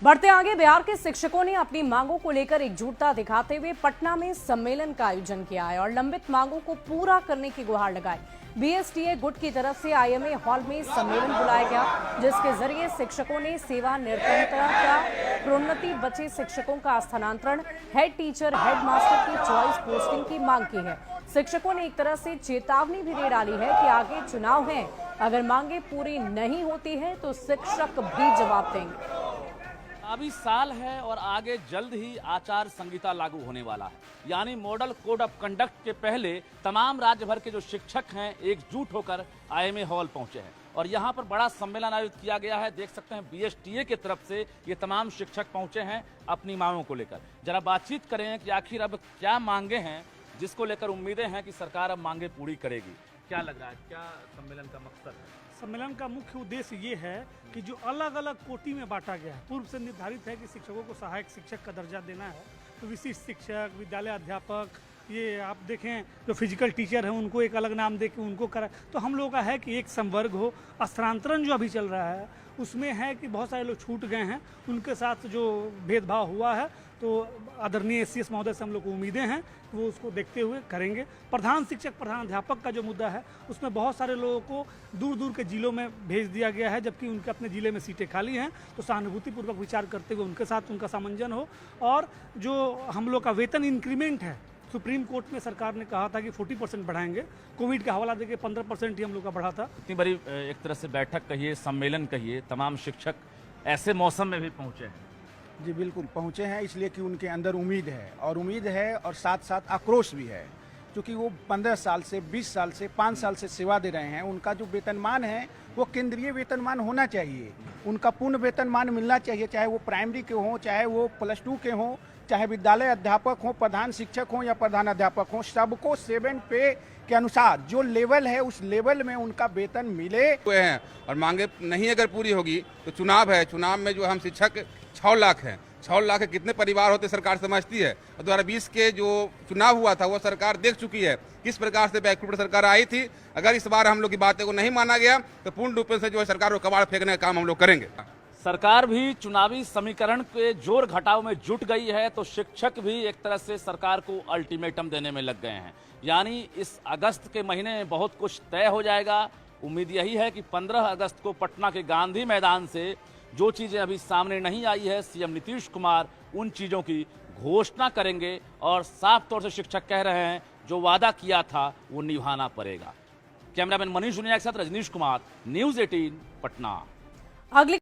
बढ़ते आगे, बिहार के शिक्षकों ने अपनी मांगों को लेकर एकजुटता दिखाते हुए पटना में सम्मेलन का आयोजन किया है और लंबित मांगों को पूरा करने की गुहार लगाई। बीएसटीए गुट की तरफ से आईएमए हॉल में सम्मेलन बुलाया गया, जिसके जरिए शिक्षकों ने सेवा निरंतरता, प्रोन्नति, बचे शिक्षकों का स्थानांतरण, हेड टीचर, हेड मास्टर की चॉइस पोस्टिंग की मांग की है। शिक्षकों ने एक तरह से चेतावनी भी दे डाली है कि आगे चुनाव है, अगर मांगे पूरी नहीं होती है तो शिक्षक भी जवाब देंगे। अभी साल है और आगे जल्द ही आचार संहिता लागू होने वाला है, यानी मॉडल कोड ऑफ कंडक्ट के पहले तमाम राज्य भर के जो शिक्षक हैं एकजुट होकर आईएमए हॉल पहुंचे हैं और यहां पर बड़ा सम्मेलन आयोजित किया गया है। देख सकते हैं बीएसटीए की तरफ से ये तमाम शिक्षक पहुंचे हैं अपनी मांगों को लेकर। जरा बातचीत करें कि आखिर अब क्या मांगे हैं जिसको लेकर उम्मीदें हैं कि सरकार अब मांगे पूरी करेगी। क्या लग रहा है, क्या सम्मेलन का मकसद है? सम्मेलन का मुख्य उद्देश्य ये है कि जो अलग अलग कोटि में बांटा गया है, पूर्व से निर्धारित है कि शिक्षकों को सहायक शिक्षक का दर्जा देना है, तो विशिष्ट शिक्षक, विद्यालय अध्यापक, ये आप देखें जो फिजिकल टीचर हैं उनको एक अलग नाम दे के उनको करा, तो हम लोगों का है कि एक संवर्ग हो। स्थानांतरण जो अभी चल रहा है उसमें है कि बहुत सारे लोग छूट गए हैं, उनके साथ जो भेदभाव हुआ है तो आदरणीय एससीएस महोदय से हम लोग को उम्मीदें हैं कि वो उसको देखते हुए करेंगे। प्रधान शिक्षक, प्रधान अध्यापक का जो मुद्दा है उसमें बहुत सारे लोगों को दूर दूर के जिलों में भेज दिया गया है, जबकि उनके अपने ज़िले में सीटें खाली हैं, तो सहानुभूतिपूर्वक विचार करते हुए उनके साथ उनका सामंजन हो। और जो हम लोग का वेतन इंक्रीमेंट है, सुप्रीम कोर्ट में सरकार ने कहा था कि 40% बढ़ाएंगे, कोविड का हवाला देके 15% ही हम लोग का बढ़ा था। इतनी बड़ी एक तरह से बैठक कहिए, सम्मेलन कहिए, तमाम शिक्षक ऐसे मौसम में भी पहुंचे हैं। जी बिल्कुल पहुँचे हैं, इसलिए कि उनके अंदर उम्मीद है और साथ साथ आक्रोश भी है, क्योंकि वो 15 साल से 20 साल से 5 साल से सेवा दे रहे हैं। उनका जो वेतनमान है वो केंद्रीय वेतनमान होना चाहिए, उनका पूर्ण वेतनमान मिलना चाहिए, चाहे वो प्राइमरी के हों, चाहे वो +2 के हों, चाहे विद्यालय अध्यापक हों, प्रधान शिक्षक हों या प्रधान अध्यापक हों, सबको 7 पे के अनुसार जो लेवल है उस लेवल में उनका वेतन मिले हैं। और मांगे नहीं अगर पूरी होगी तो चुनाव है, चुनाव में जो हम शिक्षक 6 लाख हैं, 6 लाख के कितने परिवार होते सरकार समझती है। और 2020 के जो चुनाव हुआ था वो सरकार देख चुकी है किस प्रकार से बैकफुट सरकार आई थी। अगर इस बार हम लोग की बातें को नहीं माना गया तो पूर्ण रूप से जो है सरकार को कबाड़ फेंकने का काम हम लोग करेंगे। सरकार भी चुनावी समीकरण के जोर घटाव में जुट गई है, तो शिक्षक भी एक तरह से सरकार को अल्टीमेटम देने में लग गए हैं, यानी इस अगस्त के महीने में बहुत कुछ तय हो जाएगा। उम्मीद यही है कि 15 अगस्त को पटना के गांधी मैदान से जो चीज़ें अभी सामने नहीं आई है, सीएम नीतीश कुमार उन चीज़ों की घोषणा करेंगे और साफ तौर से शिक्षक कह रहे हैं जो वादा किया था वो निभाना पड़ेगा। कैमरामैन मनीष दुनिया के साथ रजनीश कुमार, न्यूज़ 18 पटना। अगली